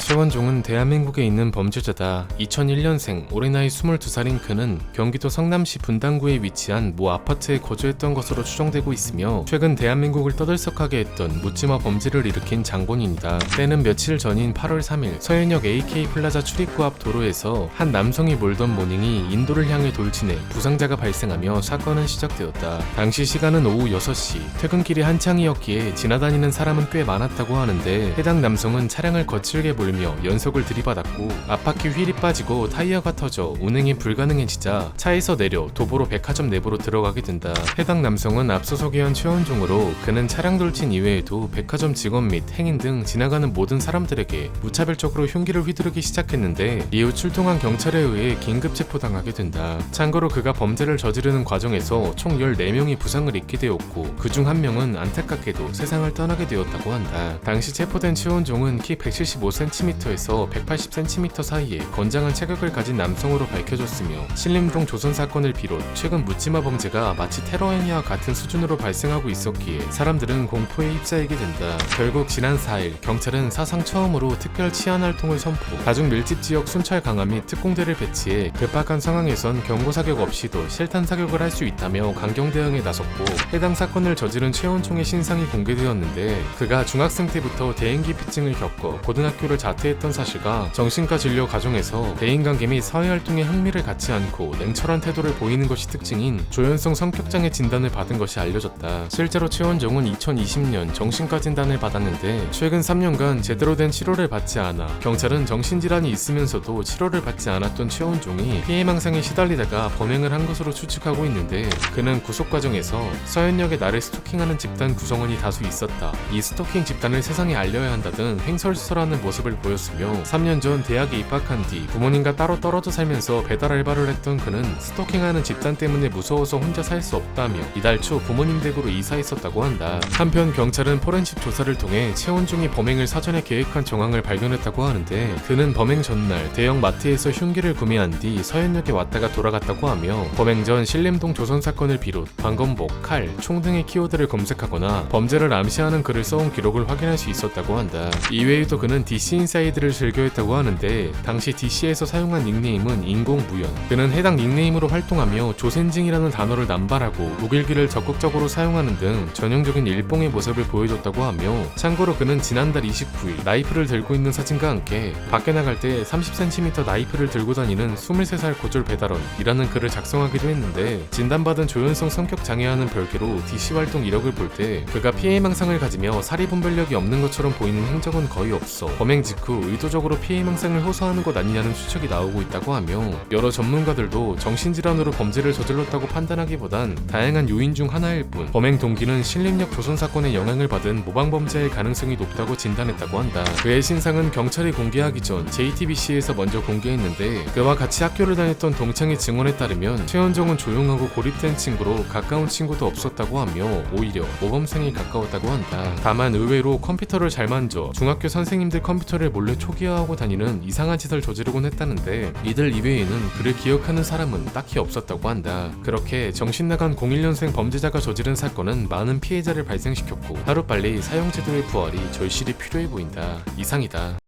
최원종은 대한민국에 있는 범죄자다. 2001년생, 올해 나이 22살인 그는 경기도 성남시 분당구에 위치한 모 아파트에 거주했던 것으로 추정되고 있으며 최근 대한민국을 떠들썩하게 했던 묻지마 범죄를 일으킨 장본인이다. 때는 며칠 전인 8월 3일 서현역 AK 플라자 출입구 앞 도로에서 한 남성이 몰던 모닝이 인도를 향해 돌진해 부상자가 발생하며 사건은 시작되었다. 당시 시간은 오후 6시, 퇴근길이 한창이었기에 지나다니는 사람은 꽤 많았다고 하는데 해당 남성은 차량을 거칠게 몰며 연속을 들이받았고 앞바퀴 휠이 빠지고 타이어가 터져 운행이 불가능해지자 차에서 내려 도보로 백화점 내부로 들어가게 된다. 해당 남성은 앞서 소개한 최원종으로 그는 차량 돌진 이외에도 백화점 직원 및 행인 등 지나가는 모든 사람들에게 무차별적으로 흉기를 휘두르기 시작했는데 이후 출동한 경찰에 의해 긴급 체포당하게 된다. 참고로 그가 범죄를 저지르는 과정에서 총 14명이 부상을 입게 되었고 그중 한 명은 안타깝게도 세상을 떠나게 되었다고 한다. 당시 체포된 최원종은 키 175cm에서 180cm 사이에 건장한 체격을 가진 남성으로 밝혀졌으며 신림동 조선 사건을 비롯 최근 묻지마 범죄가 마치 테러 행위와 같은 수준으로 발생하고 있었기에 사람들은 공포에 휩싸이게 된다. 결국 지난 4일 경찰은 사상 처음으로 특별 치안 활동을 선포, 다중 밀집 지역 순찰 강화 및 특공대를 배치해 급박한 상황에선 경고 사격 없이도 실탄 사격을 할 수 있다며 강경 대응에 나섰고 해당 사건을 저지른 최원종의 신상이 공개되었는데 그가 중학생 때부터 대인기피증을 겪어 고등학교를 자퇴했던 사실과 정신과 진료 과정에서 대인관계 및 사회활동에 흥미를 갖지 않고 냉철한 태도를 보이는 것이 특징인 조현성 성격장애 진단을 받은 것이 알려졌다. 실제로 최원종은 2020년 정신과 진단을 받았는데 최근 3년간 제대로 된 치료를 받지 않아 경찰은 정신질환이 있으면서도 치료를 받지 않았던 최원종이 피해망상에 시달리다가 범행을 한 것으로 추측하고 있는데 그는 구속 과정에서 서현역에 나를 스토킹하는 집단 구성원이 다수 있었다. 이 스토킹 집단을 세상에 알려야 한다 등 횡설수설하는 모습을 보였으며 3년 전 대학에 입학한 뒤 부모님과 따로 떨어져 살면서 배달 알바를 했던 그는 스토킹하는 집단 때문에 무서워서 혼자 살 수 없다며 이달 초 부모님 댁으로 이사했었다고 한다. 한편 경찰은 포렌식 조사를 통해 최원종이 범행을 사전에 계획한 정황을 발견했다고 하는데 그는 범행 전날 대형 마트에서 흉기를 구매한 뒤 서현역에 왔다가 돌아갔다고 하며 범행 전 신림동 조선 사건을 비롯 방검복, 칼, 총 등의 키워드를 검색하거나 범죄를 암시하는 글을 써온 기록을 확인할 수 있었다고 한다. 이외에도 그는 DC 인사이드를 즐겨했다고 하는데 당시 DC에서 사용한 닉네임은 인공무연. 그는 해당 닉네임으로 활동하며 조센징이라는 단어를 남발하고 무길기를 적극적으로 사용하는 등 전형적인 일봉의 모습을 보여줬다고 하며 참고로 그는 지난달 29일 나이프를 들고 있는 사진과 함께 밖에 나갈 때 30cm 나이프를 들고 다니는 23살 고졸 배달원이라는 글을 작성하기도 했는데 진단받은 조현성 성격 장애와는 별개로 DC 활동 이력을 볼 때 그가 피해망상을 가지며 사리분별력이 없는 것처럼 보이는 행적은 거의 없어 범행 직후 의도적으로 피해망상을 호소하는 것 아니냐는 추측이 나오고 있다고 하며 여러 전문가들도 정신질환으로 범죄를 저질렀다고 판단하기보단 다양한 요인 중 하나일 뿐 범행 동기는 신림역 조선 사건의 영향을 받은 모방범죄일 가능성이 높다고 진단했다고 한다. 그의 신상은 경찰이 공개하기 전 JTBC에서 먼저 공개했는데 그와 같이 학교를 다녔던 동창의 증언에 따르면 최원종은 조용하고 고립된 친구로 가까운 친구도 없었다고 하며 오히려 모범생에 가까웠다고 한다. 다만 의외로 컴퓨터를 잘 만져 중학교 선생님들 컴퓨터를 몰래 초기화하고 다니는 이상한 짓을 저지르곤 했다는데 이들 이외에는 그를 기억하는 사람은 딱히 없었다고 한다. 그렇게 정신나간 01년생 범죄자가 저지른 사건은 많은 피해자를 발생시켰고 하루빨리 사형제도의 부활이 절실히 필요해 보인다. 이상이다.